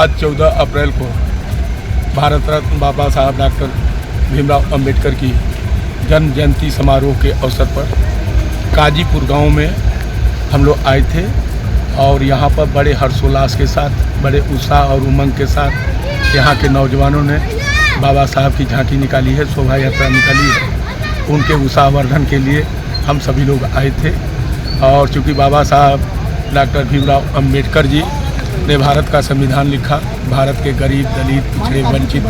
आज 14 अप्रैल को भारत रत्न बाबा साहब डॉक्टर भीमराव अंबेडकर की जन्म जयंती समारोह के अवसर पर काजीपुर गांव में हम लोग आए थे और यहाँ पर बड़े हर्षोल्लास के साथ, बड़े उत्साह और उमंग के साथ यहाँ के नौजवानों ने बाबा साहब की झांकी निकाली है, शोभा यात्रा निकाली है। उनके उत्साहवर्धन के लिए हम सभी लोग आए थे। और चूँकि बाबा साहब डॉक्टर भीमराव अंबेडकर जी ने भारत का संविधान लिखा, भारत के गरीब, दलित, पिछड़े, वंचित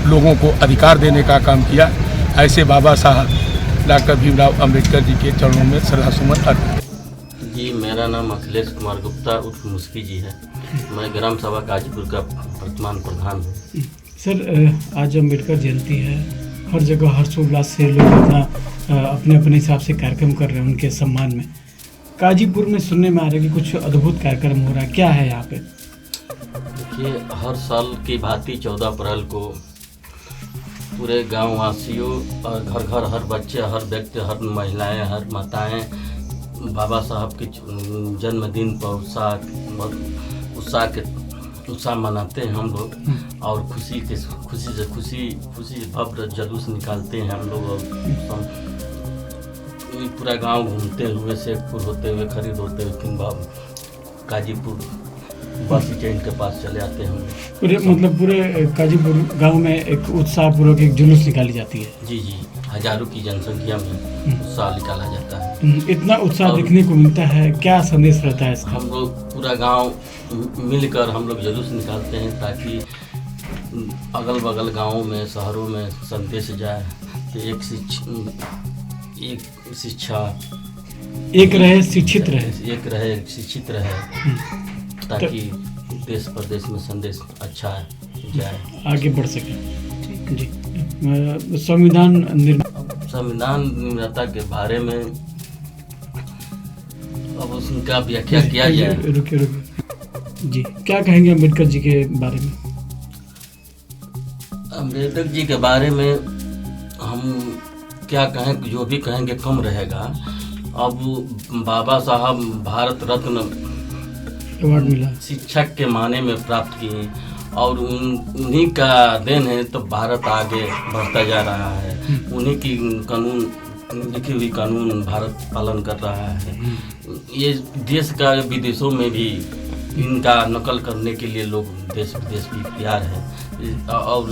लोगों को अधिकार देने का काम किया, ऐसे बाबा साहब डॉक्टर भीमराव अंबेडकर जी के चरणों में श्रद्धासुमन अर्पित। जी, मेरा नाम अखिलेश कुमार गुप्ता उर्फ मुस्की जी है। मैं ग्राम सभा काजीपुर का वर्तमान प्रधान हूँ। सर, आज अम्बेडकर जयंती है, हर जगह हर्षोल्लास से लोग अपने अपने हिसाब से कार्यक्रम कर रहे हैं उनके सम्मान में। काजीपुर में सुनने में आ रहा है कि कुछ अद्भुत कार्यक्रम हो रहा है, क्या है यहाँ पे? देखिए, हर साल की भांति 14 अप्रैल को पूरे गाँव वासियों और घर घर हर बच्चे, हर व्यक्ति, हर महिलाएं, हर माताएं बाबा साहब के जन्मदिन पर उत्साह मनाते हैं हम लोग। और खुशी से भव्य जुलूस निकालते हैं हम लोग। और पूरा गांव घूमते हुए, शेखपुर होते हुए, खरीद होते हुए, फिर काजीपुर बस स्टैंड के पास चले आते हैं हम लोग। पूरे काजीपुर गांव में एक उत्साहपूर्वक एक जुलूस निकाली जाती है। जी, हजारों की जनसंख्या में उत्साह निकाला जाता है। इतना उत्साह देखने को मिलता है, क्या संदेश रहता है इसका? हम लोग पूरा गांव मिलकर हम लोग जुलूस निकालते हैं ताकि अगल बगल गांवों में, शहरों में संदेश जाए कि एक शिक्षा एक रहे, शिक्षित रहे, ताकि देश प्रदेश में संदेश अच्छा जाए, आगे बढ़ सके। जी, संविधान निर्माता के बारे में अब उसका व्याख्या किया जाए। रुकिए जी, क्या कहेंगे अम्बेडकर जी के बारे में? अम्बेडकर जी के बारे में हम क्या कहें, जो भी कहेंगे कम रहेगा। अब बाबा साहब भारत रत्न अवार्ड मिला, शिक्षक के माने में प्राप्त किए और उन्हीं का देन है तो भारत आगे बढ़ता जा रहा है। उन्हीं की लिखी हुई कानून भारत पालन कर रहा है। ये देश का विदेशों में भी इनका नकल करने के लिए लोग देश विदेश भी तैयार है। और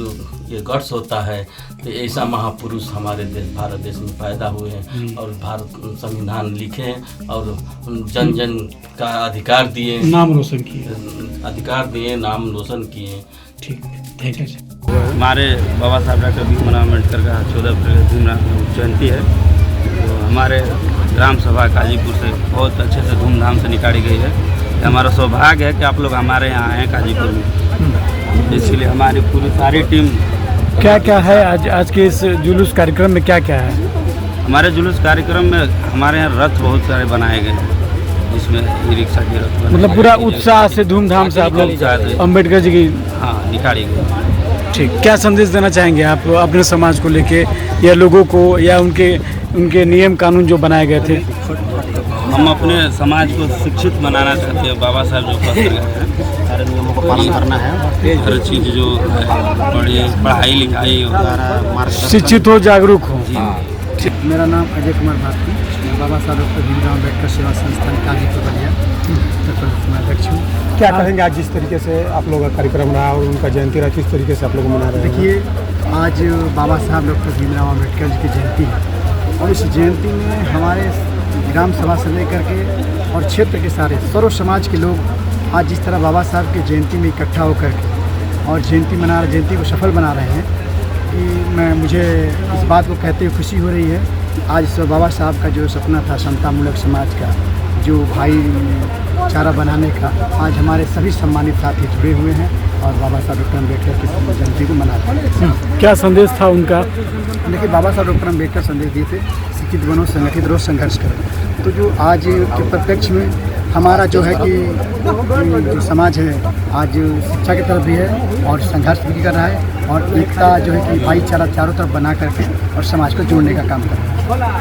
ये गर्व होता है कि ऐसा महापुरुष हमारे देश भारत देश में पैदा हुए हैं और भारत संविधान लिखे हैं और जन जन का अधिकार दिए, नाम रोशन किए, नाम रोशन किए। ठीक, थैंक यू। हमारे बाबा साहब डॉक्टर भीमराव अम्बेडकर का 14 अप्रैल भीमराव जयंती है, तो हमारे ग्राम सभा काजीपुर से बहुत अच्छे से धूमधाम से निकाली गई है। हमारा सौभाग्य है कि आप लोग हमारे यहाँ आए हैं काजीपुर में, इसलिए हमारी पूरी सारी टीम। क्या है आज के इस जुलूस कार्यक्रम में, क्या है? हमारे जुलूस कार्यक्रम में हमारे यहाँ रथ बहुत सारे बनाए गए हैं, जिसमें ई रिक्शा के रथ, मतलब पूरा उत्साह से धूमधाम से आप लोग अम्बेडकर जी की निकाली गई। ठीक, क्या संदेश देना चाहेंगे आप अपने समाज को लेके, या लोगों को, या उनके नियम कानून जो बनाए गए थे? हम अपने समाज को शिक्षित बनाना चाहते हैं। बाबा साहब जो कर गए हैं, सारे नियमों का पालन करना है, हर चीज़ जो पढ़ाई लिखाई, शिक्षित हो, जागरूक हो। मेरा नाम अजय कुमार भारती, मैं बाबा साहब डॉक्टर भीमराव अम्बेडकर सेवा संस्थान काजीपुर बलिया अध्यक्ष हूँ। क्या कहेंगे आज जिस तरीके से आप लोगों का कार्यक्रम रहा और उनका जयंती रहा, किस तरीके से आप लोग मना रहे हैं? देखिए, आज बाबा साहब डॉक्टर भीमराव अम्बेडकर जी की जयंती है और इस जयंती में हमारे ग्राम सभा से लेकर के और क्षेत्र के सारे सर्व समाज के लोग आज जिस तरह बाबा साहब की जयंती में इकट्ठा होकर के और जयंती को सफल बना रहे हैं, कि मुझे इस बात को कहते हुए खुशी हो रही है। आज बाबा साहब का जो सपना था समतामूलक समाज का, जो भाईचारा बनाने का, आज हमारे सभी सम्मानित साथी जुड़े हुए हैं और बाबा साहब डॉक्टर अम्बेडकर की जयंती को मनाते हैं। क्या संदेश था उनका? देखिए, बाबा साहब डॉक्टर अम्बेडकर संदेश दिए थे, शिक्षित बनो, संगठित रहो, संघर्ष करो। तो जो आज के प्रत्यक्ष में हमारा जो है कि जो समाज है आज शिक्षा की तरफ भी है और संघर्ष भी कर रहा है और एकता जो है कि भाईचारा चारों तरफ बना करके और समाज को जोड़ने का काम कर रहा है।